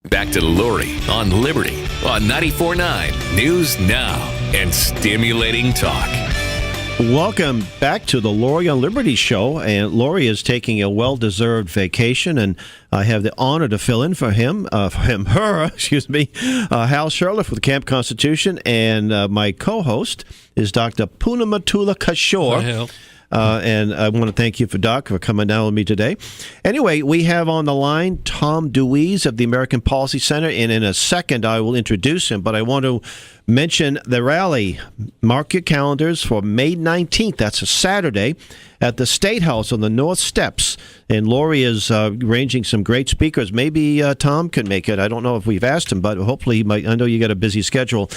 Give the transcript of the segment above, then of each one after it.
Back to Lori on Liberty on 94.9 News Now and Stimulating Talk. Welcome back to the Lori on Liberty show. And Lori is taking a well-deserved vacation, and I have the honor to fill in for her, Hal Shurtleff with Camp Constitution, and my co-host is Dr. Punamatula Kishore. And I want to thank you, Doc, for coming down with me today. Anyway, we have on the line Tom DeWeese of the American Policy Center, and in a second I will introduce him, but I want to mention the rally. Mark your calendars for May 19th. That's a Saturday at the State House on the North Steps. And Lori is arranging some great speakers. Maybe Tom can make it. I don't know if we've asked him, but hopefully he might. I know you got a busy schedule.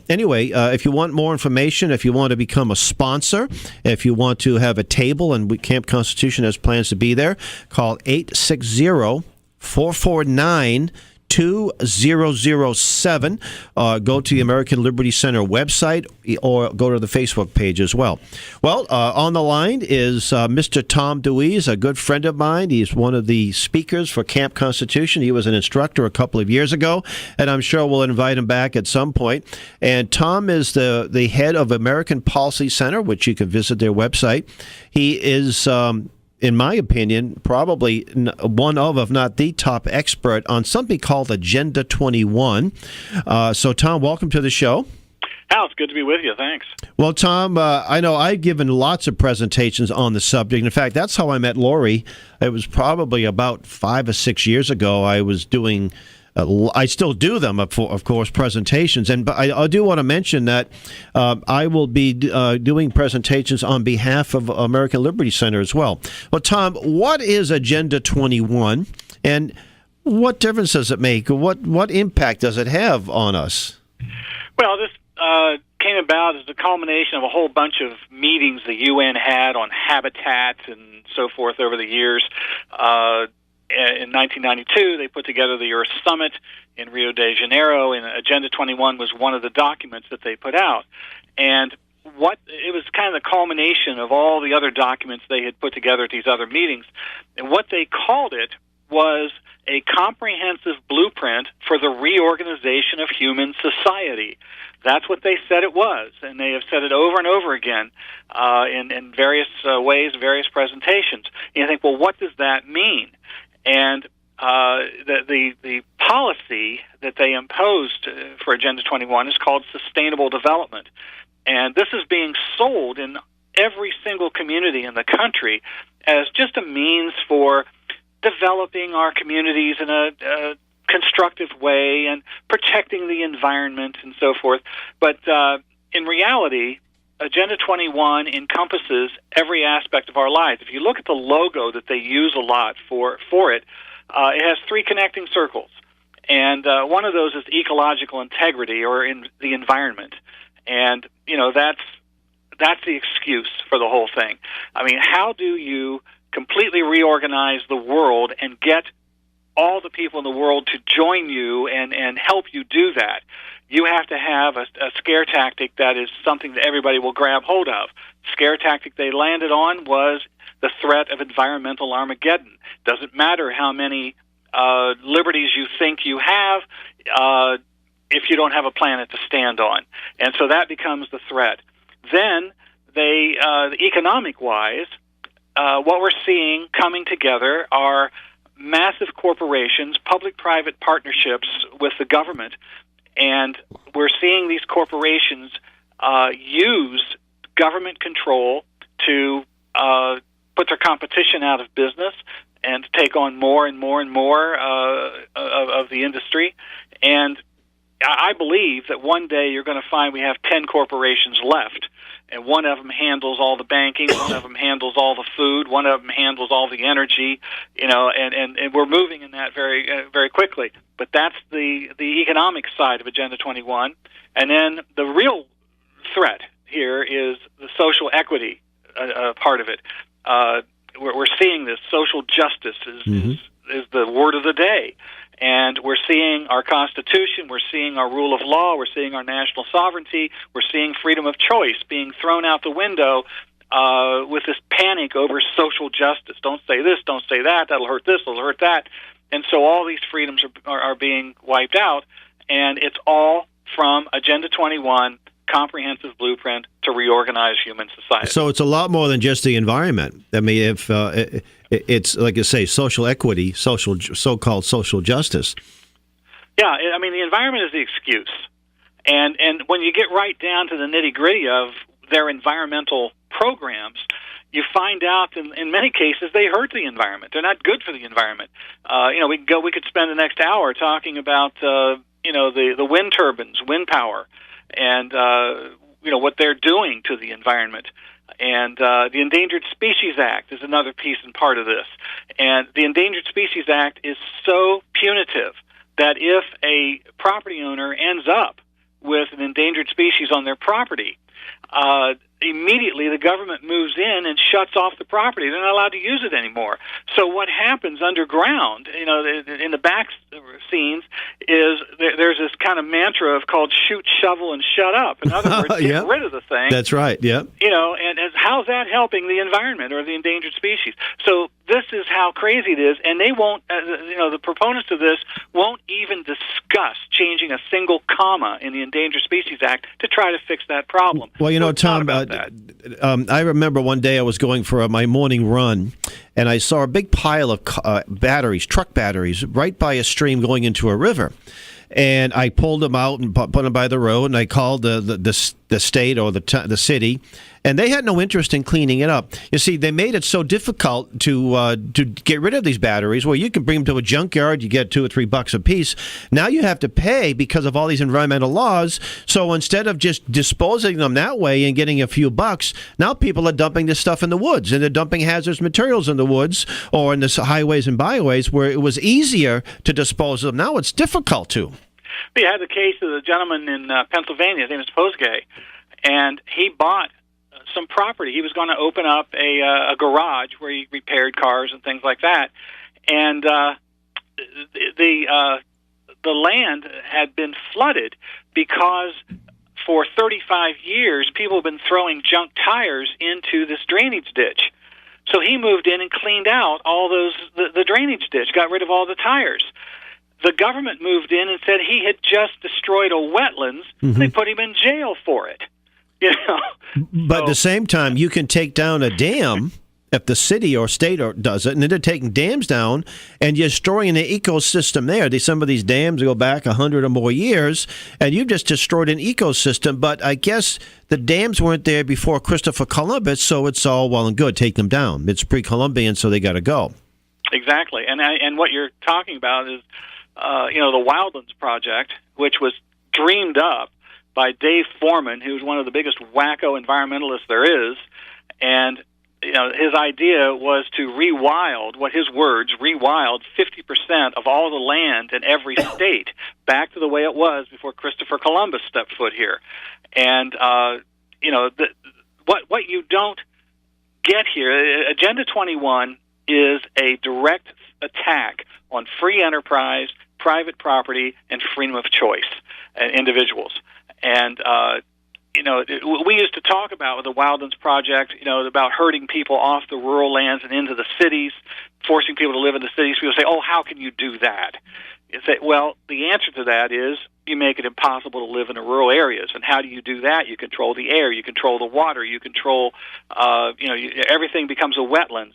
Anyway, if you want more information, if you want to become a sponsor, if you want to have a table, and Camp Constitution has plans to be there, call 860-449-2007. Go to the American Liberty Center website or go to the Facebook page as well. Well, on the line is Mr. Tom DeWeese, a good friend of mine. He's one of the speakers for Camp Constitution. He was an instructor a couple of years ago, and I'm sure we'll invite him back at some point. And Tom is the head of American Policy Center, which you can visit their website. He is in my opinion, probably one of, if not the top expert on something called Agenda 21. So, Tom, welcome to the show. Hal, it's good to be with you. Thanks. Well, Tom, I know I've given lots of presentations on the subject. In fact, that's how I met Lori. It was probably about 5 or 6 years ago. I was doing I still do them, of course, presentations. But I do want to mention that I will be doing presentations on behalf of American Liberty Center as well. Well, Tom, what is Agenda 21, and what difference does it make? What impact does it have on us? Well, this came about as a culmination of a whole bunch of meetings the UN had on habitat and so forth over the years. In 1992, they put together the Earth Summit in Rio de Janeiro, and Agenda 21 was one of the documents that they put out. And it was kind of the culmination of all the other documents they had put together at these other meetings. And what they called it was a comprehensive blueprint for the reorganization of human society. That's what they said it was, and they have said it over and over again in various ways, various presentations. And you think, well, what does that mean? And the policy that they imposed for Agenda 21 is called sustainable development. And this is being sold in every single community in the country as just a means for developing our communities in a constructive way and protecting the environment and so forth. But in reality, Agenda 21 encompasses every aspect of our lives. If you look at the logo that they use a lot for it, it has 3 connecting circles. And one of those is ecological integrity, or in the environment. And, that's the excuse for the whole thing. I mean, how do you completely reorganize the world and get all the people in the world to join you and help you do that? You have to have a scare tactic that is something that everybody will grab hold of. Scare tactic they landed on was the threat of environmental Armageddon. Doesn't matter how many liberties you think you have if you don't have a planet to stand on. And so that becomes the threat. Then they, economic-wise, what we're seeing coming together are massive corporations, public-private partnerships with the government, and we're seeing these corporations use government control to put their competition out of business and take on more and more and more of the industry. And I believe that one day you're going to find we have 10 corporations left, and one of them handles all the banking, one of them handles all the food, one of them handles all the energy, and we're moving in that very very quickly. But that's the economic side of Agenda 21. And then the real threat here is the social equity part of it. We're seeing this. Social justice is the word of the day. And we're seeing our Constitution, we're seeing our rule of law, we're seeing our national sovereignty, we're seeing freedom of choice being thrown out the window with this panic over social justice. Don't say this, don't say that, that'll hurt this, that'll hurt that. And so all these freedoms are being wiped out, and it's all from Agenda 21, comprehensive blueprint to reorganize human society. So it's a lot more than just the environment. I mean, if it's like you say, social equity, so-called social justice. Yeah, I mean, the environment is the excuse, and when you get right down to the nitty-gritty of their environmental programs, you find out in many cases they hurt the environment. They're not good for the environment. We could spend the next hour talking about the wind turbines, wind power, and what they're doing to the environment. And the Endangered Species Act is another piece and part of this. And the Endangered Species Act is so punitive that if a property owner ends up with an endangered species on their property, immediately the government moves in and shuts off the property. They're not allowed to use it anymore. So what happens underground, in the back scenes, is there's this kind of mantra called shoot, shovel, and shut up. In other words, get rid of the thing. That's right, yeah. And how's that helping the environment or the endangered species? So this is how crazy it is, and they won't, the proponents of this won't even discuss changing a single comma in the Endangered Species Act to try to fix that problem. Well, Tom, I remember one day I was going for my morning run, and I saw a big pile of truck batteries, right by a stream going into a river. And I pulled them out and put them by the road, and I called the state or the city, and they had no interest in cleaning it up. You see, they made it so difficult to get rid of these batteries. Well, you can bring them to a junkyard, you get $2 or $3 a piece. Now you have to pay because of all these environmental laws. So instead of just disposing them that way and getting a few bucks, now people are dumping this stuff in the woods, and they're dumping hazardous materials in the woods or in the highways and byways where it was easier to dispose of them. Now it's difficult to. We had the case of the gentleman in Pennsylvania. His name is Posgay, and he bought some property. He was going to open up a garage where he repaired cars and things like that. And the land had been flooded because for 35 years people have been throwing junk tires into this drainage ditch. So he moved in and cleaned out all the drainage ditch, got rid of all the tires. The government moved in and said he had just destroyed a wetlands. Mm-hmm. They put him in jail for it. But at the same time, you can take down a dam if the city or state does it, and then they're taking dams down, and you're destroying the ecosystem there. Some of these dams go back 100 or more years, and you've just destroyed an ecosystem. But I guess the dams weren't there before Christopher Columbus, so it's all well and good. Take them down. It's pre-Columbian, so they got to go. Exactly, and what you're talking about is the Wildlands Project, which was dreamed up by Dave Foreman, who's one of the biggest wacko environmentalists there is, and his idea was to rewild 50% of all the land in every state back to the way it was before Christopher Columbus stepped foot here. And what you don't get here, Agenda 21 is a direct attack on free enterprise, private property, and freedom of choice and individuals. And we used to talk about with the Wildlands Project, about herding people off the rural lands and into the cities, forcing people to live in the cities. People say, "Oh, how can you do that?" You say, well, the answer to that is you make it impossible to live in the rural areas. And how do you do that? You control the air, you control the water, you control, everything becomes a wetlands.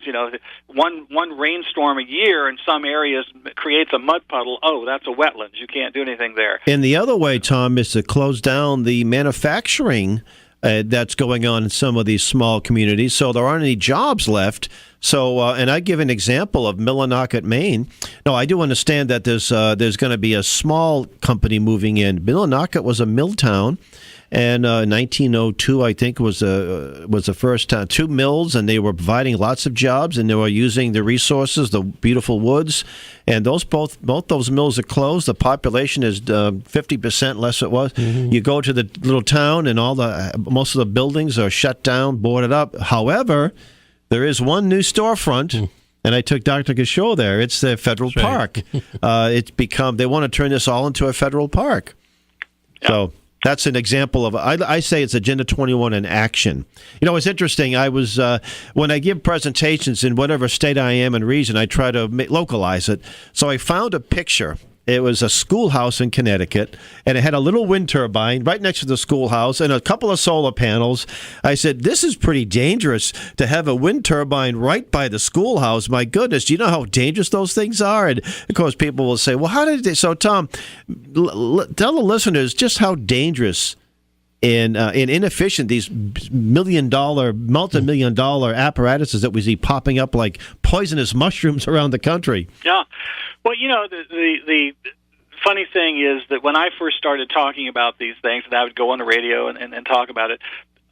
One rainstorm a year in some areas creates a mud puddle. Oh, that's a wetlands. You can't do anything there. And the other way, Tom, is to close down the manufacturing that's going on in some of these small communities, so there aren't any jobs left. So, and I give an example of Millinocket, Maine. No, I do understand that there's going to be a small company moving in. Millinocket was a mill town, and 1902, I think, was the first time. 2 mills, and they were providing lots of jobs, and they were using the resources, the beautiful woods. And both those mills are closed. The population is 50% less it was. Mm-hmm. You go to the little town, and most of the buildings are shut down, boarded up. However, there is one new storefront, and I took Dr. Kishore there. It's the Federal Park. They want to turn this all into a federal park. Yep. So That's an example of, I say it's Agenda 21 in action. You know, it's interesting. I was, when I give presentations in whatever state I am and region, I try to localize it. So I found a picture. It was a schoolhouse in Connecticut, and it had a little wind turbine right next to the schoolhouse and a couple of solar panels. I said, this is pretty dangerous to have a wind turbine right by the schoolhouse. My goodness, do you know how dangerous those things are? And, of course, people will say, well, how did they? So, Tom, tell the listeners just how dangerous and inefficient these multi-million-dollar apparatuses that we see popping up like poisonous mushrooms around the country. Yeah. Well, you know, the funny thing is that when I first started talking about these things, and I would go on the radio and talk about it,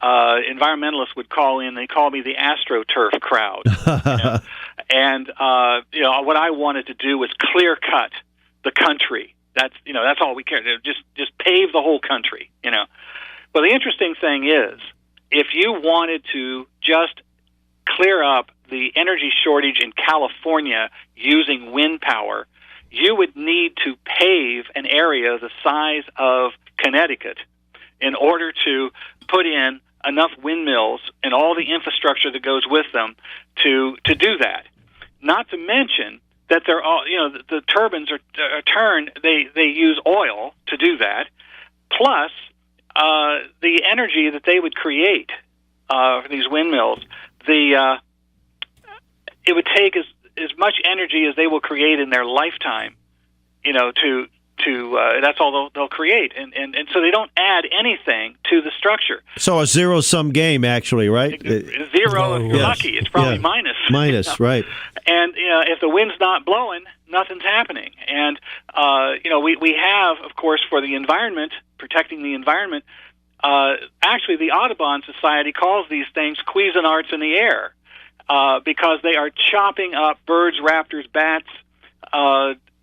environmentalists would call in. They call me the astroturf crowd. You know? And you know, what I wanted to do was clear cut the country. That's all we cared. Just pave the whole country. You know. Well, the interesting thing is, if you wanted to just clear up the energy shortage in California using wind power, you would need to pave an area the size of Connecticut in order to put in enough windmills and all the infrastructure that goes with them to do that. Not to mention that they're all, you know, the turbines are turned. They use oil to do that, plus the energy that they would create for these windmills. It would take as much energy as they will create in their lifetime, you know, to that's all they'll create, and so they don't add anything to the structure. So a zero-sum game, actually, right? Zero, if you're lucky. It's probably minus. Minus, you know? Right. And you know, if the wind's not blowing, nothing's happening. And you know, we have, of course, for the environment, protecting the environment. Actually, the Audubon Society calls these things Cuisinarts in the air. Because they are chopping up birds, raptors, bats,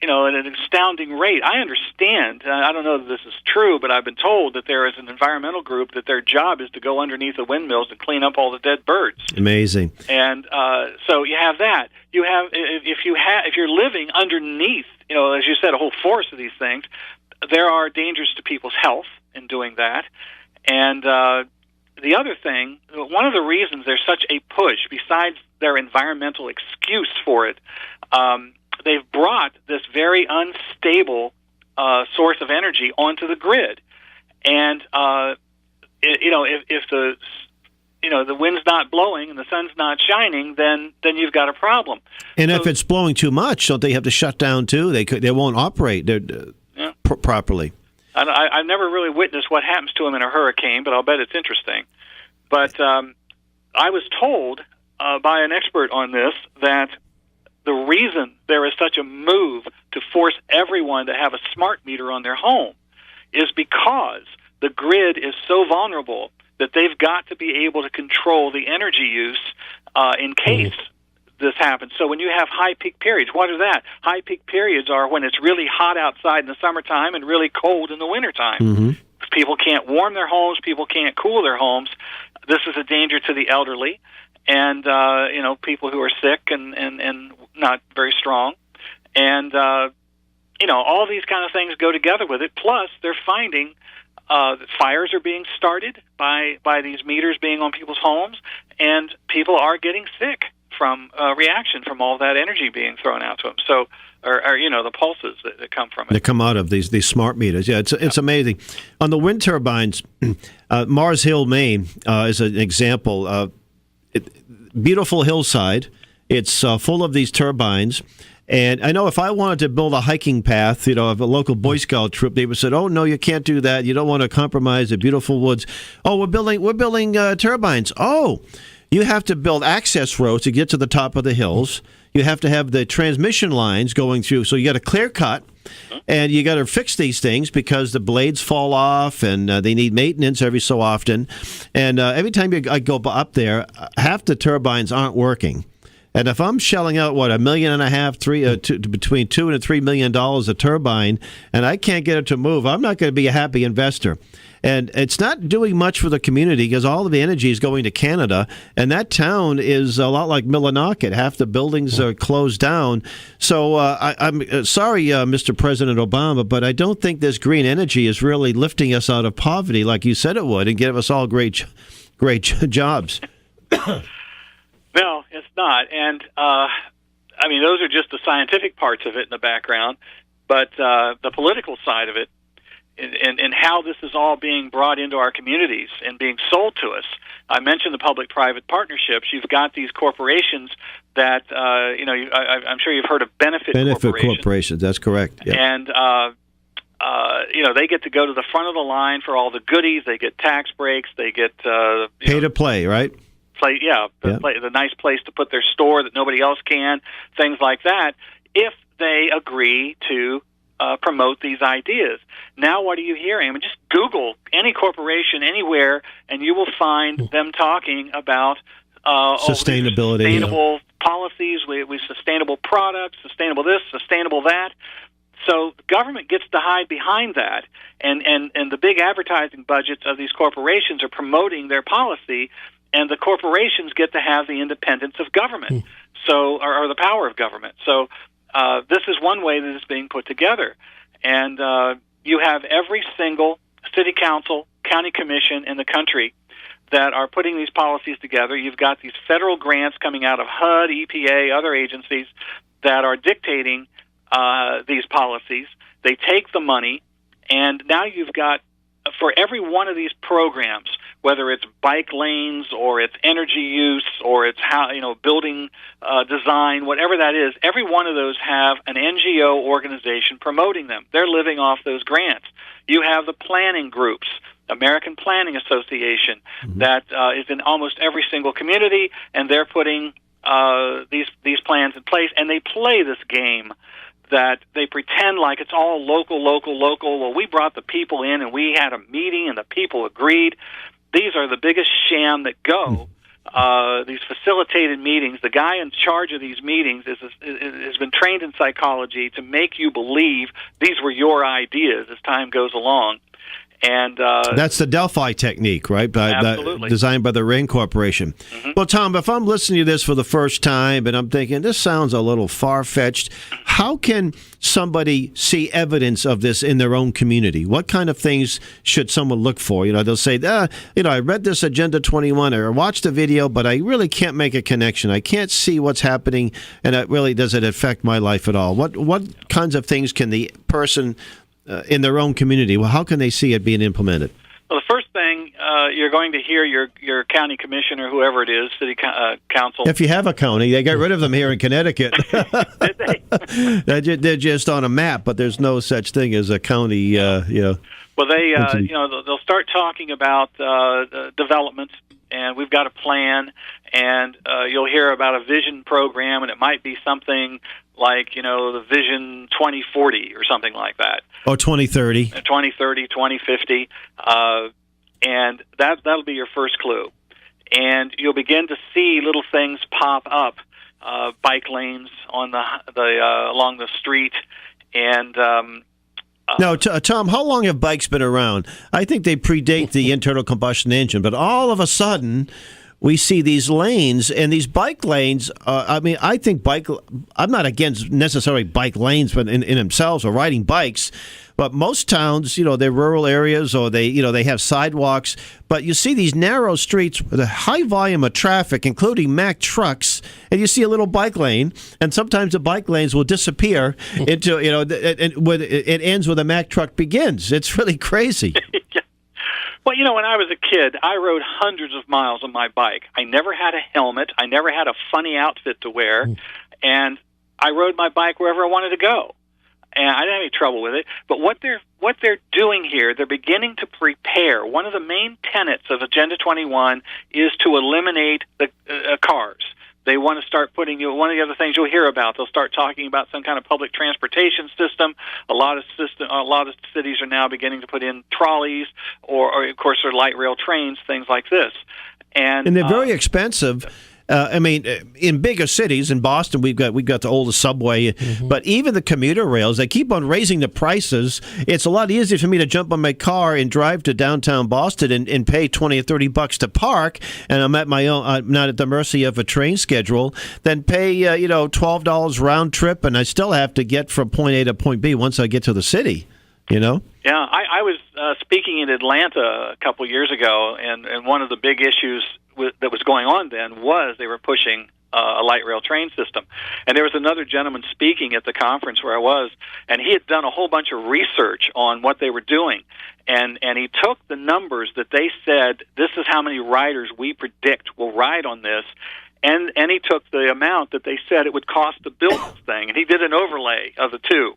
you know, at an astounding rate. I understand. I don't know that this is true, but I've been told that there is an environmental group that their job is to go underneath the windmills and clean up all the dead birds. Amazing. And so you have that. You have if you're living underneath, you know, as you said, a whole forest of these things, there are dangers to people's health in doing that. And the other thing, one of the reasons there's such a push, besides their environmental excuse for it, they've brought this very unstable source of energy onto the grid. And you know, if the wind's not blowing and the sun's not shining, then you've got a problem. And so, if it's blowing too much, don't they have to shut down too? They won't operate properly. I've never really witnessed what happens to them in a hurricane, but I'll bet it's interesting. But I was told by an expert on this that the reason there is such a move to force everyone to have a smart meter on their home is because the grid is so vulnerable that they've got to be able to control the energy use in case this happens. So when you have high peak periods, what are that? High peak periods are when it's really hot outside in the summertime and really cold in the wintertime. Mm-hmm. People can't warm their homes. People can't cool their homes. This is a danger to the elderly and you know, people who are sick and not very strong. And you know, all these kind of things go together with it. Plus, they're finding that fires are being started by these meters being on people's homes, and people are getting sick from reaction from all that energy being thrown out to them. So, or you know, the pulses that come from it. That come out of these smart meters. Yeah, it's amazing. On the wind turbines, Mars Hill, Maine is an example. Beautiful hillside. It's full of these turbines. And I know if I wanted to build a hiking path, you know, of a local Boy Scout troop, they would say, "Oh no, you can't do that. You don't want to compromise the beautiful woods." Oh, we're building turbines. Oh, you have to build access roads to get to the top of the hills. You have to have the transmission lines going through. So you got to clear cut, and you got to fix these things because the blades fall off, and they need maintenance every so often. And every time I go up there, half the turbines aren't working. And if I'm shelling out $1.5 million, between $2 and $3 million a turbine, and I can't get it to move, I'm not going to be a happy investor. And it's not doing much for the community because all of the energy is going to Canada, and that town is a lot like Millinocket. Half the buildings are closed down. So I'm sorry, Mr. President Obama, but I don't think this green energy is really lifting us out of poverty like you said it would and give us all great jobs. No, it's not. And, those are just the scientific parts of it in the background. But the political side of it and how this is all being brought into our communities and being sold to us. I mentioned the public-private partnerships. You've got these corporations that, I'm sure you've heard of benefit corporations. That's correct. Yep. And, they get to go to the front of the line for all the goodies. They get tax breaks. They get... pay to play, right? The nice place to put their store that nobody else can, things like that, if they agree to promote these ideas. Now what are you hearing? Just Google any corporation anywhere, and you will find them talking about sustainability, sustainable policies, we sustainable products, sustainable this, sustainable that. So the government gets to hide behind that, and the big advertising budgets of these corporations are promoting their policy, and the corporations get to have the independence of government, or the power of government. So this is one way that it's being put together. And you have every single city council, county commission in the country that are putting these policies together. You've got these federal grants coming out of HUD, EPA, other agencies that are dictating these policies. They take the money, and now you've got, for every one of these programs, whether it's bike lanes or it's energy use or it's building design, whatever that is, every one of those have an NGO organization promoting them. They're living off those grants. You have the planning groups, American Planning Association, that is in almost every single community, and they're putting these plans in place, and they play this game that they pretend like it's all local. Well, we brought the people in, and we had a meeting, and the people agreed. These are the biggest sham that go. These facilitated meetings. The guy in charge of these meetings has been trained in psychology to make you believe these were your ideas as time goes along. And that's the Delphi technique, right? Absolutely. Designed by the Rain Corporation. Well, Tom, if I'm listening to this for the first time and I'm thinking, this sounds a little far-fetched, how can somebody see evidence of this in their own community? What kind of things should someone look for? They'll say, I read this Agenda 21 or watched the video, but I really can't make a connection. I can't see what's happening, and does it affect my life at all? What kinds of things can the person in their own community, how can they see it being implemented? Well, the first thing, you're going to hear your county commissioner, whoever it is, city council. If you have a county, they got rid of them here in Connecticut. Did they? They're just on a map, but there's no such thing as a county. Well, they'll start talking about developments, and we've got a plan, and you'll hear about a vision program, and it might be something like, the Vision 2040 or something like that. Or 2030. 2030, 2050. And that'll be your first clue. And you'll begin to see little things pop up, bike lanes on along the street. And now, Tom, how long have bikes been around? I think they predate the internal combustion engine, but all of a sudden we see these lanes, and these bike lanes, I think I'm not against necessarily bike lanes but in themselves or riding bikes, but most towns, they're rural areas or they have sidewalks, but you see these narrow streets with a high volume of traffic, including Mack trucks, and you see a little bike lane, and sometimes the bike lanes will disappear into, it ends where the Mack truck begins. It's really crazy. Well, when I was a kid, I rode hundreds of miles on my bike. I never had a helmet. I never had a funny outfit to wear. And I rode my bike wherever I wanted to go. And I didn't have any trouble with it. But what they're doing here, they're beginning to prepare. One of the main tenets of Agenda 21 is to eliminate the cars. They want to start putting one of the other things you'll hear about. They'll start talking about some kind of public transportation system. A lot of cities are now beginning to put in trolleys, or of course, there are light rail trains, things like this. And they're very expensive. I mean, in bigger cities, in Boston, we've got the oldest subway, but even the commuter rails, they keep on raising the prices. It's a lot easier for me to jump on my car and drive to downtown Boston and pay $20 or $30 to park, and I'm at my own, I'm not at the mercy of a train schedule, than pay $12 round trip, and I still have to get from point A to point B once I get to the city. Yeah, I was speaking in Atlanta a couple years ago, and one of the big issues that was going on then was they were pushing a light rail train system. And there was another gentleman speaking at the conference where I was, and he had done a whole bunch of research on what they were doing. And he took the numbers that they said, this is how many riders we predict will ride on this, and he took the amount that they said it would cost to build this thing, and he did an overlay of the two.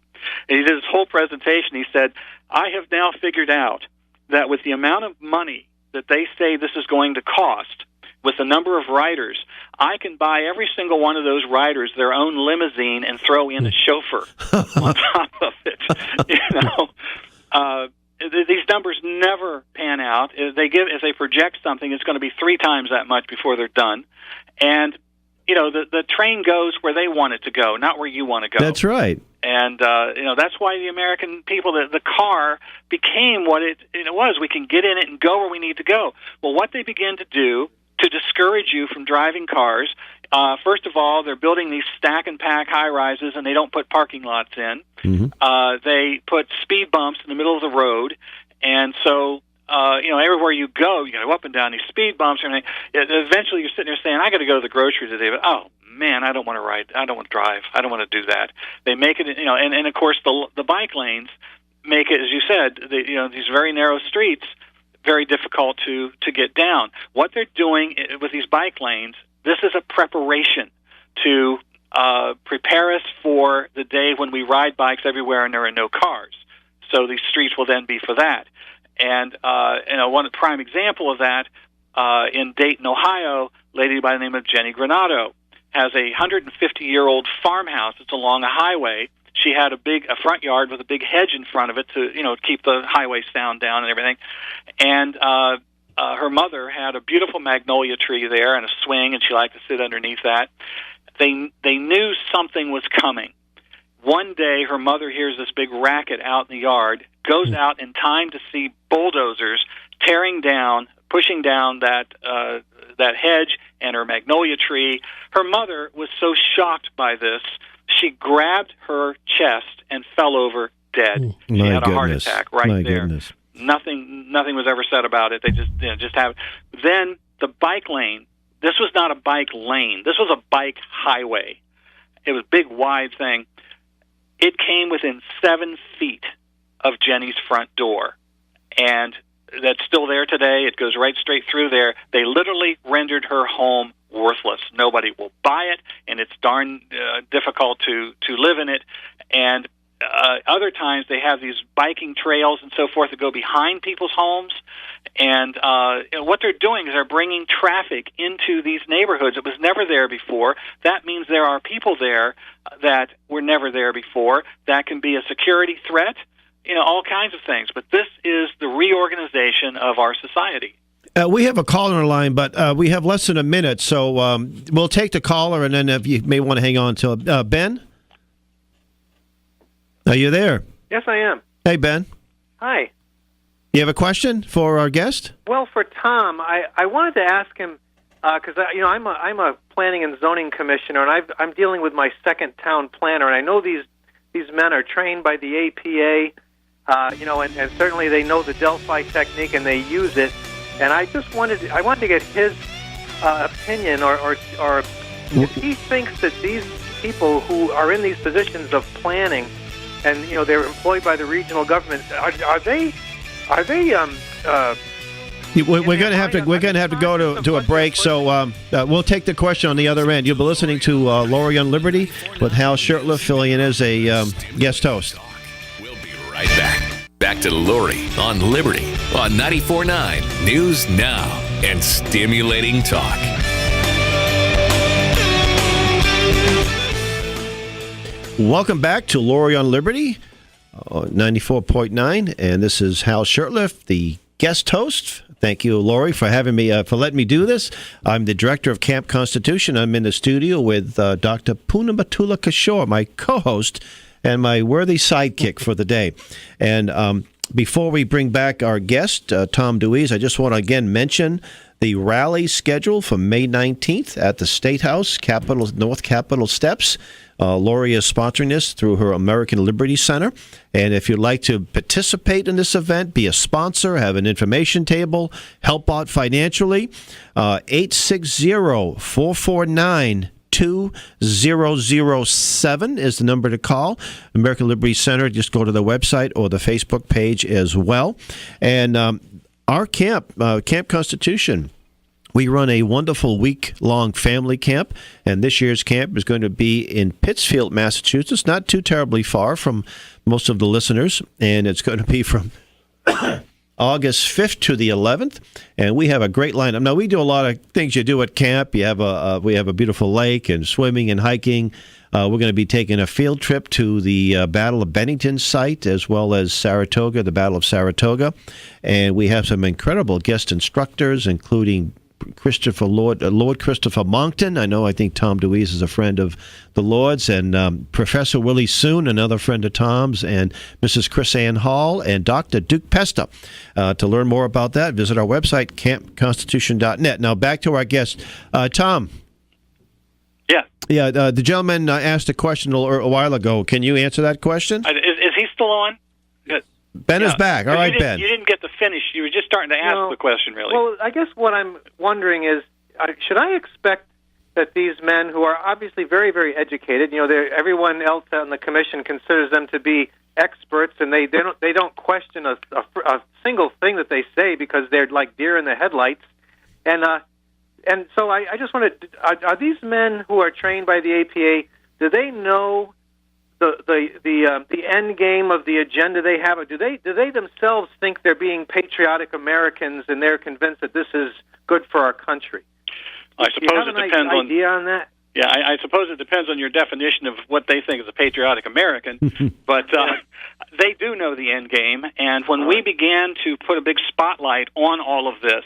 And he did his whole presentation. He said, I have now figured out that with the amount of money that they say this is going to cost, with the number of riders, I can buy every single one of those riders their own limousine and throw in a chauffeur on top of it. These numbers never pan out. If they project something, it's going to be 3 times that much before they're done. And the train goes where they want it to go, not where you want to go. That's right. And that's why the American people, the car became what it was. We can get in it and go where we need to go. Well, what they begin to do to discourage you from driving cars, first of all, they're building these stack and pack high rises, and they don't put parking lots in. They put speed bumps in the middle of the road, and so everywhere you go, you go up and down these speed bumps. And eventually, you're sitting there saying, "I got to go to the grocery today," but man, I don't want to ride. I don't want to drive. I don't want to do that. They make it, and of course the bike lanes make it, as you said, these very narrow streets very difficult to get down. What they're doing with these bike lanes, this is a preparation to prepare us for the day when we ride bikes everywhere and there are no cars. So these streets will then be for that. And one prime example of that in Dayton, Ohio, a lady by the name of Jenny Granado has a 150-year-old farmhouse that's along a highway. She had a front yard with a big hedge in front of it to keep the highway sound down and everything. And her mother had a beautiful magnolia tree there and a swing, and she liked to sit underneath that. They knew something was coming. One day, her mother hears this big racket out in the yard, goes out in time to see bulldozers pushing down that hedge and her magnolia tree. Her mother was so shocked by this, she grabbed her chest and fell over dead. She had a heart attack right there. Goodness. Nothing was ever said about it. They just have it. Then the bike lane. This was not a bike lane. This was a bike highway. It was a big, wide thing. It came within 7 feet of Jenny's front door, and that's still there today. It goes right straight through there. They literally rendered her home worthless. Nobody will buy it, and it's darn difficult to live in it. And other times they have these biking trails and so forth that go behind people's homes. And what they're doing is they're bringing traffic into these neighborhoods. It was never there before. That means there are people there that were never there before. That can be a security threat, all kinds of things. But this is the reorganization of our society. We have a caller on the line, but we have less than a minute, so we'll take the caller, and then if you may want to hang on to Ben? Are you there? Yes, I am. Hey, Ben. Hi. You have a question for our guest? Well, for Tom, I wanted to ask him, because I'm a planning and zoning commissioner, and I'm dealing with my second town planner, and I know these men are trained by the APA, and certainly they know the Delphi technique and they use it. And I wanted to get his opinion, or if he thinks that these people who are in these positions of planning, and they're employed by the regional government, are they? We're going to have to go to a break, so we'll take the question on the other end. You'll be listening to Lori on Liberty with Hal Shurtleff filling in as a guest host. We'll be right back. Back to Lori on Liberty on 94.9 News Now and Stimulating Talk. Welcome back to Lori on Liberty, 94.9, and this is Hal Shurtleff, the guest host Thank you, Lori, for having me, for letting me do this. I'm the director of Camp Constitution. I'm in the studio with Dr. Punamatula Kishore, my co-host and my worthy sidekick for the day. And before we bring back our guest, Tom DeWeese, I just want to again mention the rally schedule for May 19th at the State House, North Capitol Steps. Lori is sponsoring this through her American Liberty Center. And if you'd like to participate in this event, be a sponsor, have an information table, help out financially, 860-449-2007 is the number to call. American Liberty Center, just go to the website or the Facebook page as well. And our camp, Camp Constitution, we run a wonderful week-long family camp, and this year's camp is going to be in Pittsfield, Massachusetts, not too terribly far from most of the listeners, and it's going to be from August 5th to the 11th, and we have a great lineup. Now, we do a lot of things you do at camp. We have a beautiful lake and swimming and hiking. We're going to be taking a field trip to the Battle of Bennington site, as well as Saratoga, the Battle of Saratoga, and we have some incredible guest instructors, including Lord Christopher Monckton. I think Tom DeWeese is a friend of the Lord's, and Professor Willie Soon, another friend of Tom's, and Mrs. Chris Ann Hall, and Dr. Duke Pesta. To learn more about that, visit our website, campconstitution.net. Now, back to our guest. Tom. Yeah, the gentleman asked a question a while ago. Can you answer that question? Is he still on? Ben is back. All right, Ben. You didn't get to finish. You were just starting to ask the question, really. Well, I guess what I'm wondering is, should I expect that these men, who are obviously very, very educated, everyone else on the commission considers them to be experts, and they don't question a single thing that they say because they're like deer in the headlights, and so I just wanted, are these men who are trained by the APA, do they know the end game of the agenda they have? Or do they themselves think they're being patriotic Americans and they're convinced that this is good for our country? I suppose it depends on idea on that. Yeah, I suppose it depends on your definition of what they think is a patriotic American. But they do know the end game, and when we began to put a big spotlight on all of this,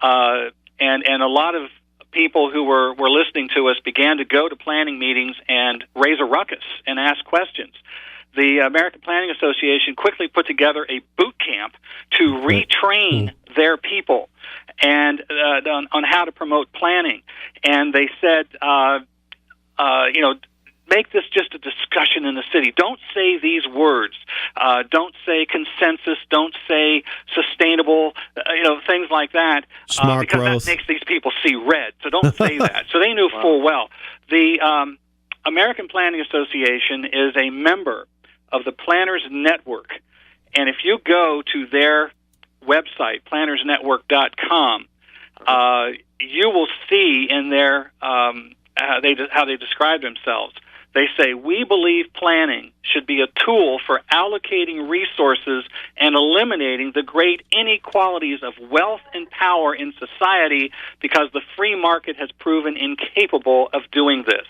and a lot of people who were listening to us began to go to planning meetings and raise a ruckus and ask questions. The American Planning Association quickly put together a boot camp to retrain their people and on how to promote planning. And they said, make this just a discussion in the city. Don't say these words. Don't say consensus. Don't say sustainable, things like that. Smart because growth. That makes these people see red. So don't say that. So they knew full well. The American Planning Association is a member of the Planners Network. And if you go to their website, plannersnetwork.com, you will see in their how they describe themselves. They say, we believe planning should be a tool for allocating resources and eliminating the great inequalities of wealth and power in society because the free market has proven incapable of doing this.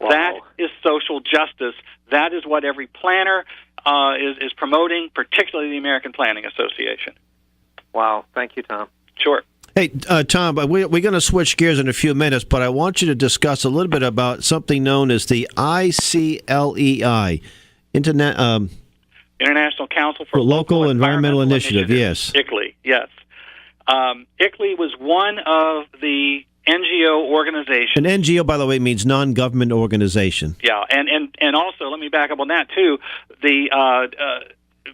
Wow. That is social justice. That is what every planner is promoting, particularly the American Planning Association. Wow. Thank you, Tom. Sure. Hey, Tom, we're going to switch gears in a few minutes, but I want you to discuss a little bit about something known as the ICLEI, International Council for Local Environmental Initiative. Yes. ICLEI, yes. ICLEI was one of the NGO organizations. An NGO, by the way, means non-government organization. Yeah, and also, let me back up on that, too.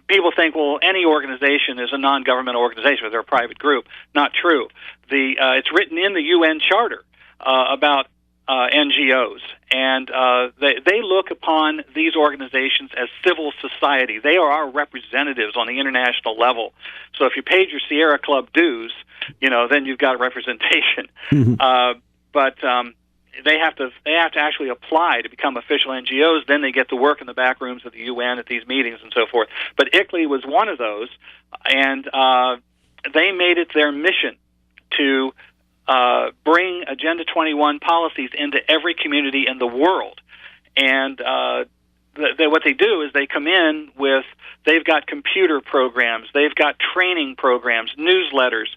People think, well, any organization is a non-governmental organization, or they're a private group. Not true. It's written in the UN Charter about NGOs, and they look upon these organizations as civil society. They are our representatives on the international level. So if you paid your Sierra Club dues, then you've got representation. But they have to actually apply to become official NGOs. Then they get to work in the back rooms of the UN at these meetings and so forth. But ICLEI was one of those, and they made it their mission to bring Agenda 21 policies into every community in the world. And what they do is they come in with, they've got computer programs, they've got training programs, newsletters,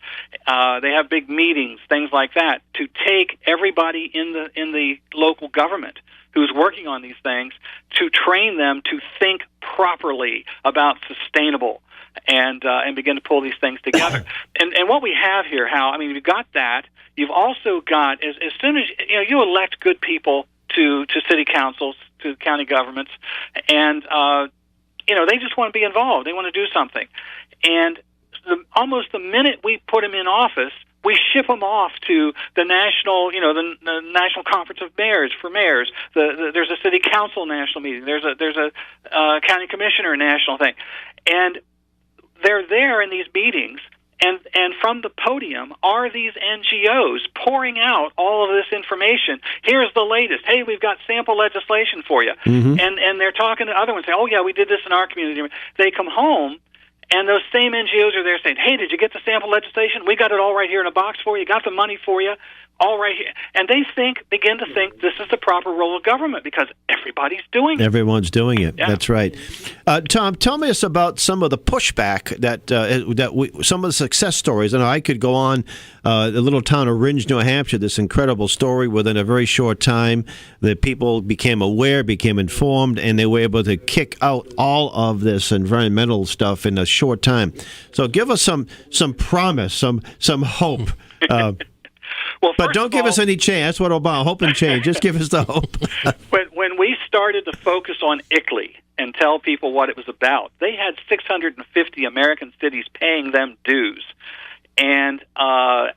they have big meetings, things like that, to take everybody in the local government who's working on these things, to train them to think properly about sustainable and begin to pull these things together. And what we have here, Hal, I mean, you've got that. You've also got, as soon as you elect good people to city councils, to county governments, and they just want to be involved. They want to do something. And almost the minute we put them in office, we ship them off to the national, the National Conference of Mayors for mayors. There's a city council national meeting. There's a county commissioner national thing, and they're there in these meetings. And from the podium are these NGOs pouring out all of this information. Here's the latest. Hey, we've got sample legislation for you. Mm-hmm. And they're talking to other ones, saying, oh, yeah, we did this in our community. They come home, and those same NGOs are there saying, hey, did you get the sample legislation? We got it all right here in a box for you. Got the money for you. All right here. And they begin to think this is the proper role of government because everybody's doing it. Everyone's doing it. Yeah. That's right. Tom, tell me about some of the pushback some of the success stories. I could go on. The little town of Ringe, New Hampshire, this incredible story within a very short time. The people became aware, became informed, and they were able to kick out all of this environmental stuff in a short time. So give us some promise, some hope. But don't give us any change. That's what Obama, hope and change. Just give us the hope. When we started to focus on ICLEI and tell people what it was about, they had 650 American cities paying them dues. And all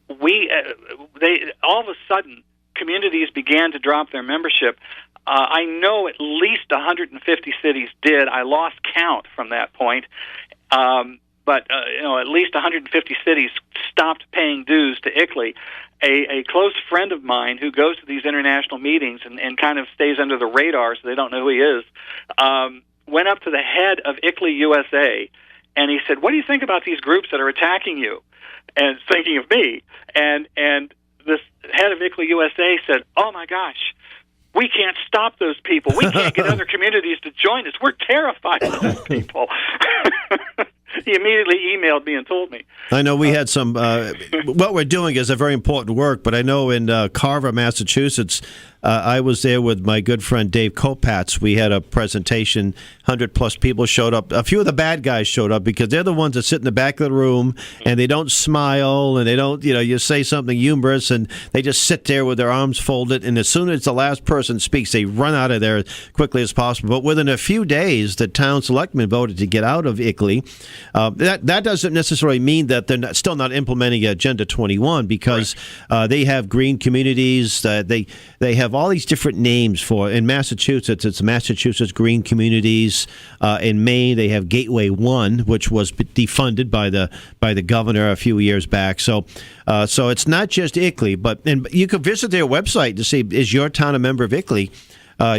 of a sudden, communities began to drop their membership. I know at least 150 cities did. I lost count from that point. But at least 150 cities stopped paying dues to ICLEI. A close friend of mine who goes to these international meetings and kind of stays under the radar so they don't know who he is, went up to the head of ICLEI USA, and he said, what do you think about these groups that are attacking you? And thinking of me. And this head of ICLEI USA said, oh, my gosh, we can't stop those people. We can't get other communities to join us. We're terrified of those people. He immediately emailed me and told me. I know we had some. What we're doing is a very important work, but I know in Carver, Massachusetts, I was there with my good friend Dave Kopatz. We had a presentation. 100+ people showed up. A few of the bad guys showed up because they're the ones that sit in the back of the room and they don't smile and they don't, you say something humorous and they just sit there with their arms folded. And as soon as the last person speaks, they run out of there as quickly as possible. But within a few days, the town selectmen voted to get out of ICLEI. That doesn't necessarily mean that they're still not implementing Agenda 21 because they have green communities. They have all these different names for. In Massachusetts, it's Massachusetts Green Communities. In Maine, they have Gateway 1, which was defunded by the governor a few years back. So it's not just ICLEI, and you can visit their website to see, is your town a member of ICLEI?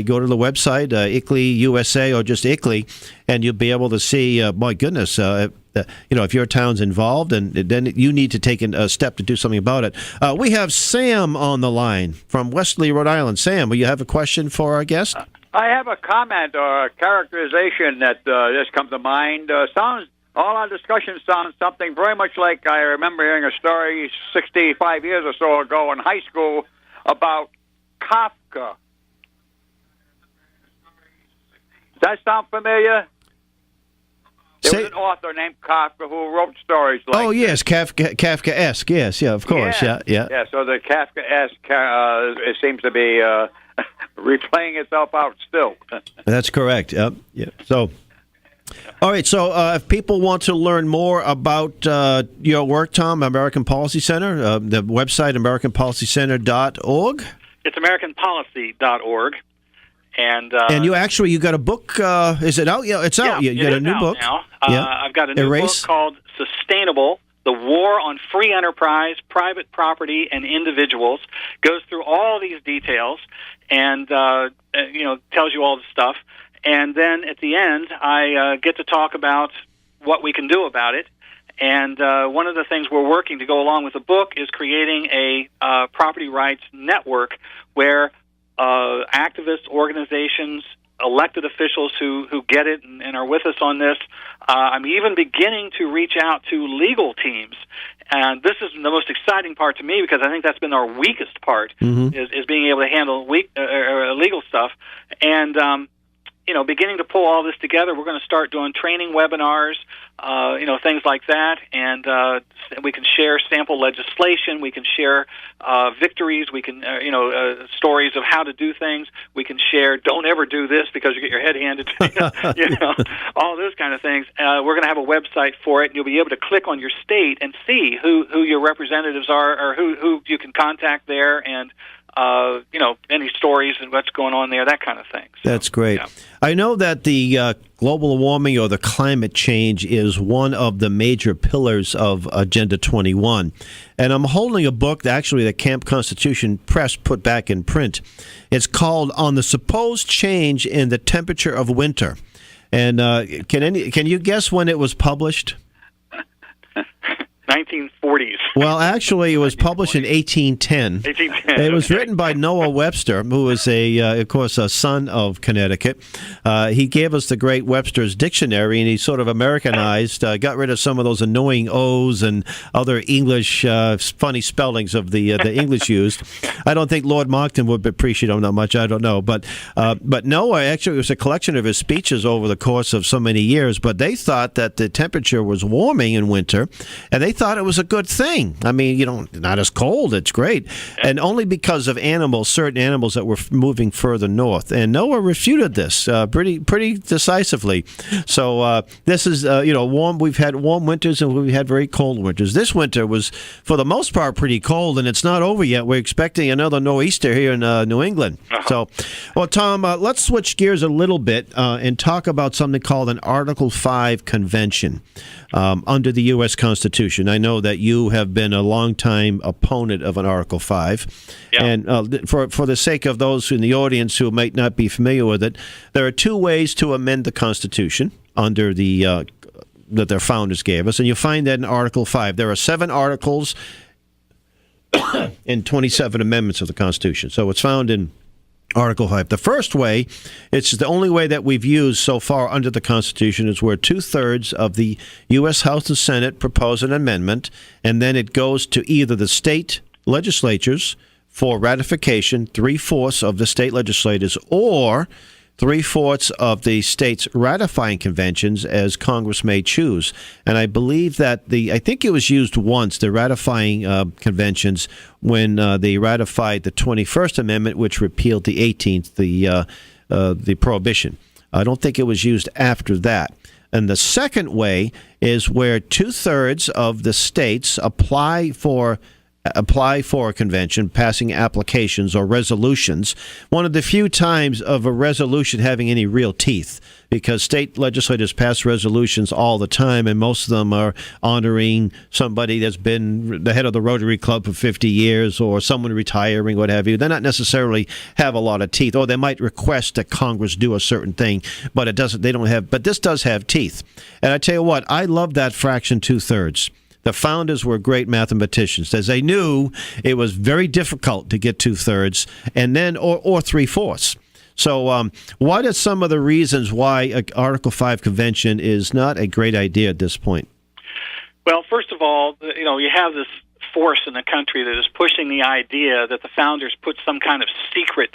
Go to the website, ICLEI USA or just ICLEI, and you'll be able to see, my goodness, if your town's involved, and then you need to take a step to do something about it. We have Sam on the line from Westerly, Rhode Island. Sam, will you have a question for our guest? I have a comment or a characterization that just comes to mind. All our discussion sounds something very much like I remember hearing a story 65 years or so ago in high school about Kafka. Does that sound familiar? There was an author named Kafka who wrote stories like Oh, yes, Kafka-esque. Yes, yeah, of course. Yeah. Yeah, so the Kafka-esque it seems to be replaying itself out still. That's correct. Yeah. So, all right. So, if people want to learn more about your work, Tom, American Policy Center, the website AmericanPolicyCenter.org. It's AmericanPolicy.org. And you got a book. Is it out? Yeah, it's out. You got a new book now. I've got a new book called Sustainable: The War on Free Enterprise, Private Property, and Individuals. Goes through all these details and tells you all the stuff. And then at the end, I get to talk about what we can do about it. And one of the things we're working to go along with the book is creating a property rights network where activists, organizations, elected officials who get it and are with us on this. I'm even beginning to reach out to legal teams. And this is the most exciting part to me because I think that's been our weakest part, is being able to handle legal stuff. And, beginning to pull all this together, we're going to start doing training webinars, things like that. And we can share sample legislation. We can share victories. We can, stories of how to do things. We can share, don't ever do this because you get your head handed to you, all those kind of things. We're going to have a website for it, and you'll be able to click on your state and see who your representatives are or who you can contact there and, any stories and what's going on there, that kind of thing. So, that's great. Yeah. I know that the global warming or the climate change is one of the major pillars of Agenda 21. And I'm holding a book that Camp Constitution Press put back in print. It's called On the Supposed Change in the Temperature of Winter. And can you guess when it was published? 1940s. Well, actually, it was published in 1810. 1810. It was written by Noah Webster, who was, of course, a son of Connecticut. He gave us the great Webster's Dictionary, and he sort of Americanized, got rid of some of those annoying O's and other English funny spellings of the English used. I don't think Lord Monckton would appreciate them that much. I don't know. But Noah, actually, it was a collection of his speeches over the course of so many years, but they thought that the temperature was warming in winter, and they thought it was a good thing. I mean, not as cold. It's great. And only because of certain animals that were moving further north. And Noah refuted this pretty decisively. So this is, warm. We've had warm winters and we've had very cold winters. This winter was, for the most part, pretty cold, and it's not over yet. We're expecting another nor'easter here in New England. So, well, Tom, let's switch gears a little bit and talk about something called an Article 5 convention under the U.S. Constitution. I know that you have been a long-time opponent of an Article 5. Yeah. And for the sake of those in the audience who might not be familiar with it, there are two ways to amend the Constitution under the that their founders gave us, and you'll find that in Article 5. There are 7 articles and 27 amendments of the Constitution. So it's found in Article 5. The first way, it's the only way that we've used so far under the Constitution, is where 2/3 of the U.S. House and Senate propose an amendment, and then it goes to either the state legislatures for ratification, 3/4 of the state legislators, or 3/4 of the states ratifying conventions as Congress may choose. And I believe that I think it was used once, the ratifying conventions, when they ratified the 21st Amendment, which repealed the 18th, the prohibition. I don't think it was used after that. And the second way is where 2/3 of the states apply for a convention, passing applications or resolutions, one of the few times of a resolution having any real teeth, because state legislators pass resolutions all the time, and most of them are honoring somebody that's been the head of the Rotary Club for 50 years or someone retiring, what have you. They're not necessarily have a lot of teeth, or they might request that Congress do a certain thing, but but this does have teeth. And I tell you what, I love that fraction 2/3. The founders were great mathematicians, as they knew it was very difficult to get 2/3 and then or 3/4. So what are some of the reasons why an Article 5 convention is not a great idea at this point? Well, first of all, you have this force in the country that is pushing the idea that the founders put some kind of secret,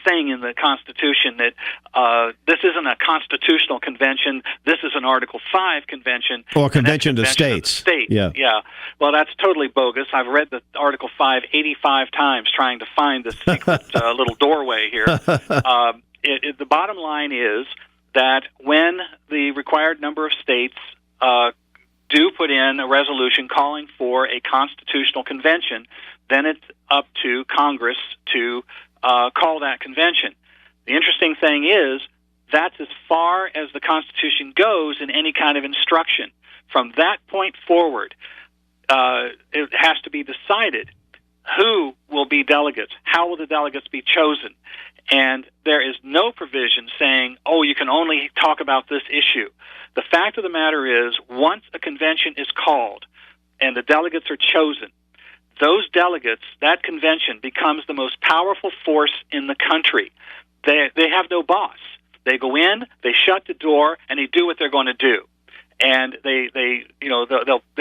saying in the Constitution that this isn't a constitutional convention, this is an Article 5 convention. Or convention of the states. Yeah. Well, that's totally bogus. I've read the Article 5 85 times trying to find this secret little doorway here. The bottom line is that when the required number of states do put in a resolution calling for a constitutional convention, then it's up to Congress to call that convention. The interesting thing is that's as far as the Constitution goes in any kind of instruction. From that point forward, it has to be decided who will be delegates, how will the delegates be chosen, and there is no provision saying, you can only talk about this issue. The fact of the matter is, once a convention is called and the delegates are chosen, those delegates, that convention, becomes the most powerful force in the country. They have no boss. They go in, they shut the door, and they do what they're going to do. And they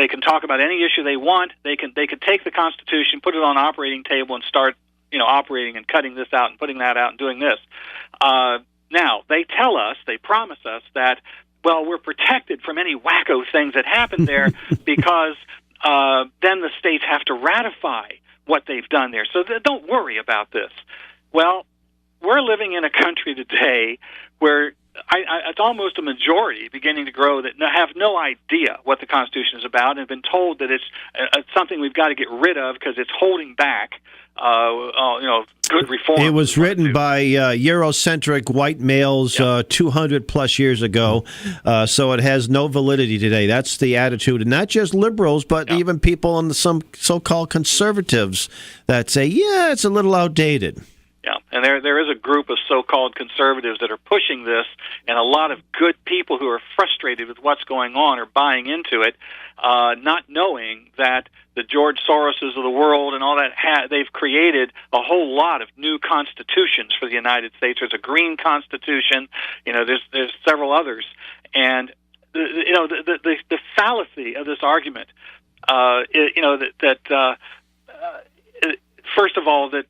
can talk about any issue they want. They can take the Constitution, put it on an operating table, and start operating and cutting this out and putting that out and doing this. Now they tell us, they promise us that, well, we're protected from any wacko things that happen there because then the states have to ratify what they've done there. So don't worry about this. Well, we're living in a country today where it's almost a majority beginning to grow that have no idea what the Constitution is about and have been told that it's something we've got to get rid of because it's holding back good reform. It was written by Eurocentric white males 200 plus years ago, so it has no validity today. That's the attitude, and not just liberals, but even people on some so-called conservatives that say, yeah, it's a little outdated. Yeah, and there is a group of so-called conservatives that are pushing this, and a lot of good people who are frustrated with what's going on are buying into it, not knowing that the George Soroses of the world and all that, they've created a whole lot of new constitutions for the United States. There's a green constitution, there's several others, and the fallacy of this argument, first of all, that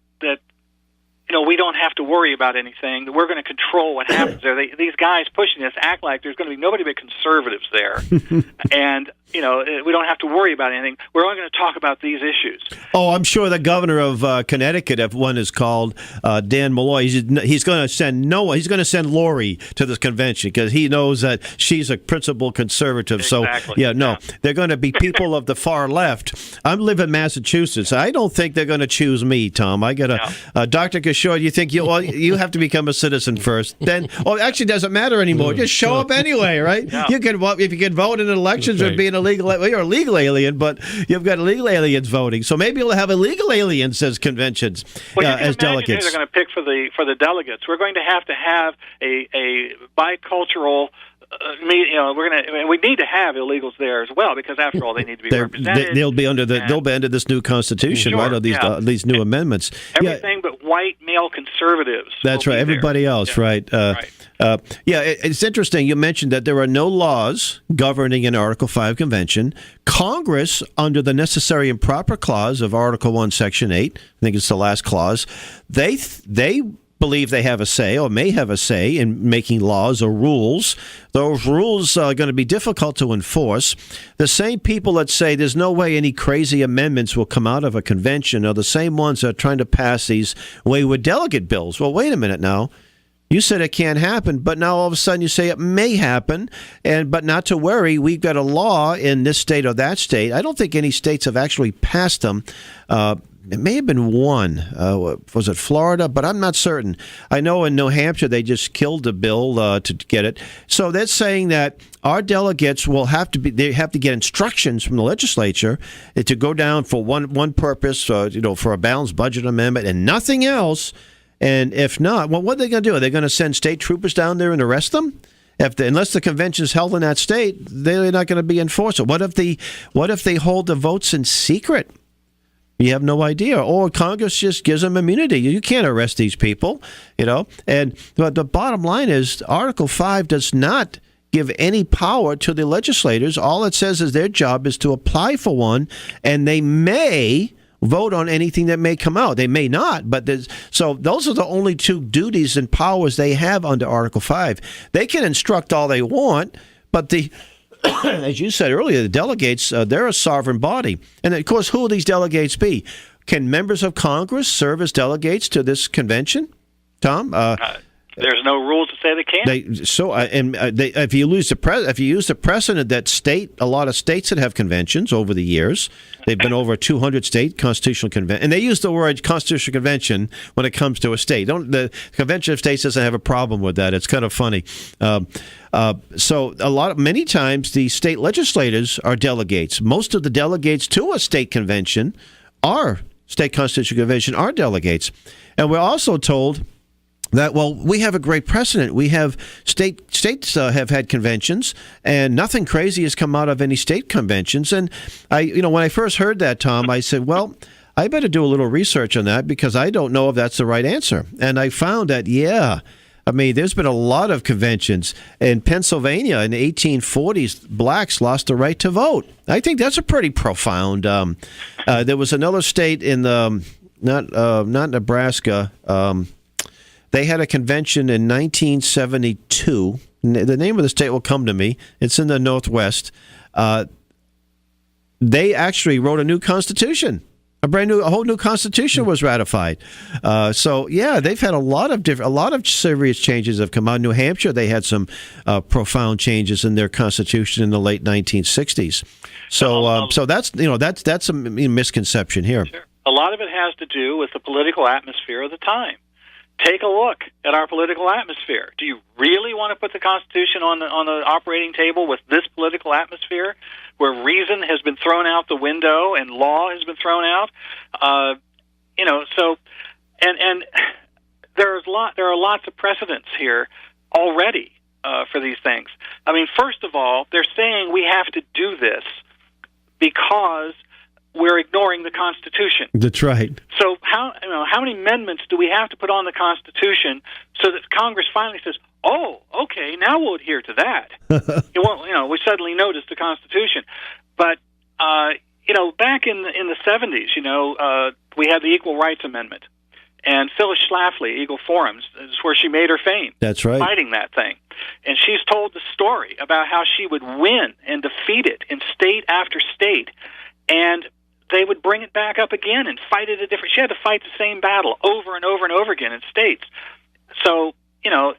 we don't have to worry about anything. We're going to control what happens there. These guys pushing this act like there's going to be nobody but conservatives there. And, we don't have to worry about anything. We're only going to talk about these issues. Oh, I'm sure the governor of Connecticut, if one is called Dan Malloy, he's going to send He's going to send Lori to this convention because he knows that she's a principal conservative. Exactly. So, they're going to be people of the far left. I'm living in Massachusetts. I don't think they're going to choose me, Tom. I got Dr. Kishore, you think you have to become a citizen first. Then, actually, it doesn't matter anymore. Just show up anyway, right? Yeah. You can vote if you can vote in elections or be an illegal. You're a legal alien, but you've got illegal aliens voting. So maybe we'll have illegal aliens as conventions as delegates. They're going to pick for the delegates. We're going to have a bicultural. We need to have illegals there as well because after all they need to be represented. They'll be under this new Constitution, sure, right? Or these new amendments. Everything but white male conservatives. That's right. Everybody else, right? Right. It's interesting. You mentioned that there are no laws governing an Article 5 convention. Congress, under the necessary and proper clause of Article 1, Section 8, I think it's the last clause, they believe they have a say or may have a say in making laws or rules. Those rules are going to be difficult to enforce. The same people that say there's no way any crazy amendments will come out of a convention are the same ones that are trying to pass these wayward delegate bills. Well, wait a minute now. You said it can't happen, but now all of a sudden you say it may happen, but not to worry. We've got a law in this state or that state. I don't think any states have actually passed them. It may have been one. Was it Florida? But I'm not certain. I know in New Hampshire they just killed the bill to get it. So that's saying that our delegates will have to get instructions from the legislature to go down for one purpose, for a balanced budget amendment and nothing else. And if not, well, what are they going to do? Are they going to send state troopers down there and arrest them? Unless the convention is held in that state, they're not going to be enforced. What if they hold the votes in secret? You have no idea. Or Congress just gives them immunity. You can't arrest these people, And the bottom line is Article 5 does not give any power to the legislators. All it says is their job is to apply for one, and they may vote on anything that may come out. They may not, but so those are the only two duties and powers they have under Article 5. They can instruct all they want, but as you said earlier, the delegates, they're a sovereign body. And, of course, who will these delegates be? Can members of Congress serve as delegates to this convention, Tom? There's no rules to say they can't. If you use the precedent that a lot of states that have conventions over the years, they've been over 200 state constitutional convention, and they use the word constitutional convention when it comes to a state. The Convention of States doesn't have a problem with that. It's kind of funny. So many times the state legislators are delegates. Most of the delegates to a state convention state constitutional convention are delegates, and we're also told Well, we have a great precedent. We have states have had conventions, and nothing crazy has come out of any state conventions. And when I first heard that, Tom, I said, well, I better do a little research on that because I don't know if that's the right answer. And I found that, there's been a lot of conventions. In Pennsylvania in the 1840s, blacks lost the right to vote. I think that's a pretty profound. There was another state in not Nebraska. They had a convention in 1972. The name of the state will come to me. It's in the Northwest. They actually wrote a new constitution. A whole new constitution was ratified. They've had a lot of serious changes have come out. New Hampshire, they had some profound changes in their constitution in the late 1960s. So that's a misconception here. Sure. A lot of it has to do with the political atmosphere of the time. Take a look at our political atmosphere. Do you really want to put the Constitution on the operating table with this political atmosphere, where reason has been thrown out the window and law has been thrown out? And there are lots of precedents here already for these things. I mean, first of all, they're saying we have to do this because we're ignoring the Constitution. That's right. So how many amendments do we have to put on the Constitution so that Congress finally says, "Oh, okay, now we'll adhere to that"? We suddenly notice the Constitution. But back in the 70s, we had the Equal Rights Amendment, and Phyllis Schlafly, Eagle Forums, is where she made her fame. That's right. Fighting that thing. And she's told the story about how she would win and defeat it in state after state, and they would bring it back up again and fight it she had to fight the same battle over and over and over again in states. So,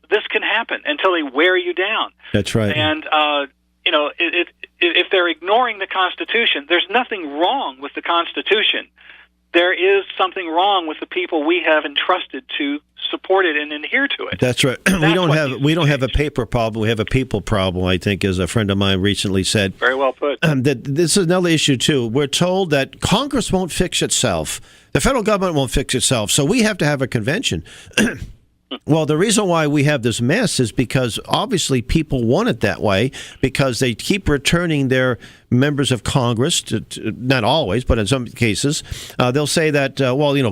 this can happen until they wear you down. That's right. And, if they're ignoring the Constitution, there's nothing wrong with the Constitution. There is something wrong with the people we have entrusted to support it and adhere to it. That's right. We don't have a paper problem. We have a people problem, I think, as a friend of mine recently said. Very well put. This is another issue, too. We're told that Congress won't fix itself. The federal government won't fix itself, so we have to have a convention. Well, the reason why we have this mess is because obviously people want it that way because they keep returning their members of Congress, not always, but in some cases, they'll say that,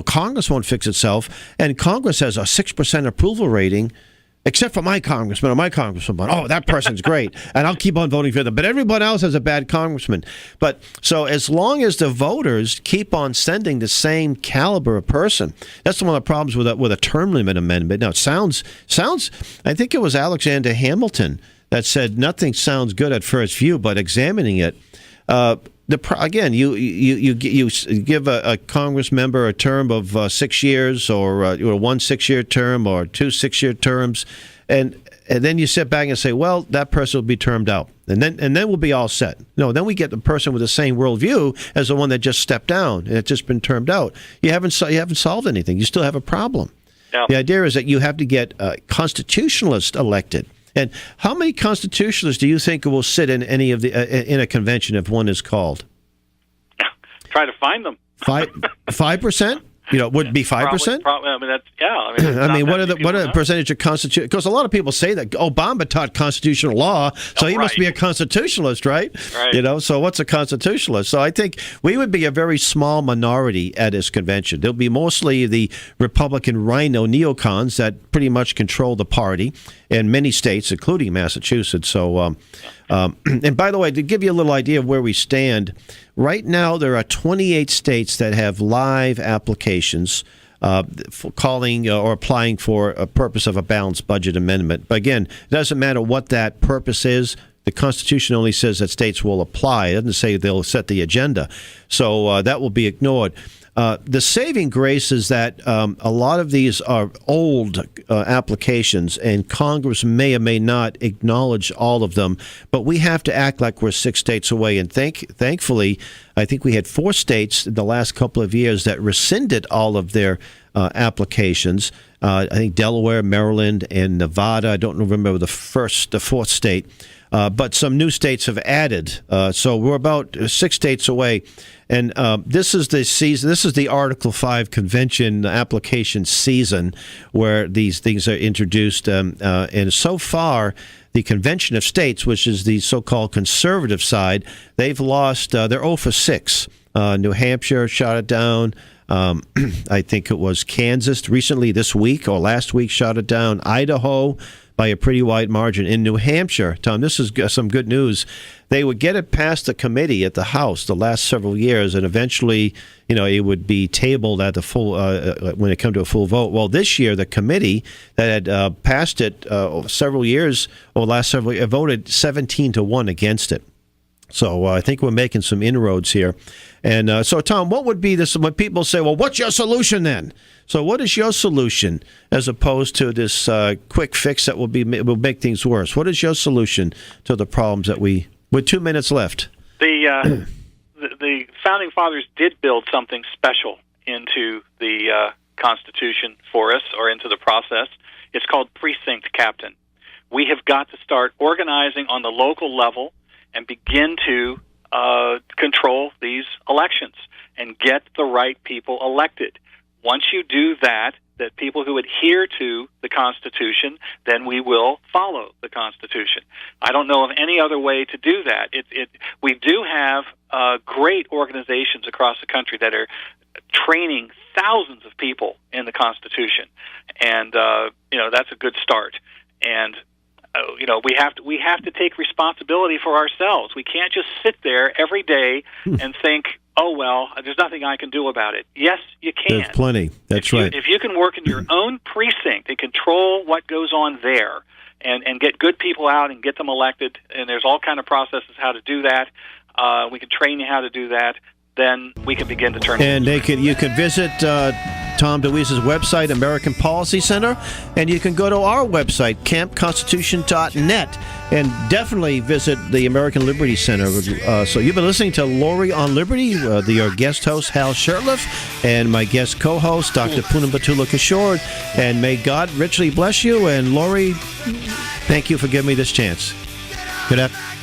Congress won't fix itself, and Congress has a 6% approval rating, except for my congressman or my congresswoman. Oh, that person's great, and I'll keep on voting for them. But everyone else has a bad congressman. But so as long as the voters keep on sending the same caliber of person, that's one of the problems with a term limit amendment. Now, it sounds. I think it was Alexander Hamilton that said nothing sounds good at first view, but examining it. Again, you give a Congress member a term of 6 years, or one 6-year term, or 2 6-year terms, and then you sit back and say, well, that person will be termed out, and then we'll be all set. No, then we get the person with the same worldview as the one that just stepped down and it's just been termed out. You haven't solved anything. You still have a problem. Yeah. The idea is that you have to get constitutionalists elected. And how many constitutionalists do you think will sit in any of in a convention if one is called? Try to find them. 5%? Would be 5%? Probably. I mean, that's what are the percentage of constitution? Because a lot of people say that Obama taught constitutional law, so he must be a constitutionalist, right? Right. So what's a constitutionalist? So I think we would be a very small minority at this convention. There'll be mostly the Republican rhino neocons that pretty much control the party in many states, including Massachusetts. So, and by the way, to give you a little idea of where we stand, right now there are 28 states that have live applications calling or applying for a purpose of a balanced budget amendment. But again, it doesn't matter what that purpose is. The Constitution only says that states will apply. It doesn't say they'll set the agenda. So that will be ignored. The saving grace is that a lot of these are old applications, and Congress may or may not acknowledge all of them, but we have to act like we're 6 states away. And thankfully, I think we had 4 states in the last couple of years that rescinded all of their applications. I think Delaware, Maryland, and Nevada. I don't remember the fourth state. But some new states have added. So we're about 6 states away. And this is the season. This is the Article 5 convention application season where these things are introduced. And so far, the Convention of States, which is the so-called conservative side, they've lost. They're 0 for 6. New Hampshire shot it down. I think it was Kansas recently this week or last week shot it down. Idaho by a pretty wide margin. In New Hampshire, Tom, this is some good news. They would get it past the committee at the House the last several years, and eventually, it would be tabled at the full when it came to a full vote. Well, this year, the committee that had passed it several years or last several years voted 17-1 against it. So I think we're making some inroads here. And so, Tom, what would be this? When people say, well, what's your solution then? So what is your solution as opposed to this quick fix that will make things worse? What is your solution to the problems that with 2 minutes left? The Founding Fathers did build something special into the Constitution for us, or into the process. It's called precinct captain. We have got to start organizing on the local level and begin to control these elections and get the right people elected. Once you do that people who adhere to the Constitution, then we will follow the Constitution. I don't know of any other way to do that. We do have great organizations across the country that are training thousands of people in the Constitution, and that's a good start. And we have to take responsibility for ourselves. We can't just sit there every day and think, oh, well, there's nothing I can do about it. Yes, you can. There's plenty. That's right. If you can work in your own precinct and control what goes on there and get good people out and get them elected, and there's all kind of processes how to do that, we can train you how to do that, then we can begin to turn. And you can visit Tom DeWeese's website, American Policy Center, and you can go to our website, campconstitution.net, and definitely visit the American Liberty Center. So you've been listening to Lori on Liberty, your guest host, Hal Shurtleff, and my guest co-host, Dr. Punamatula Kishore, and may God richly bless you. And Lori, thank you for giving me this chance. Good afternoon.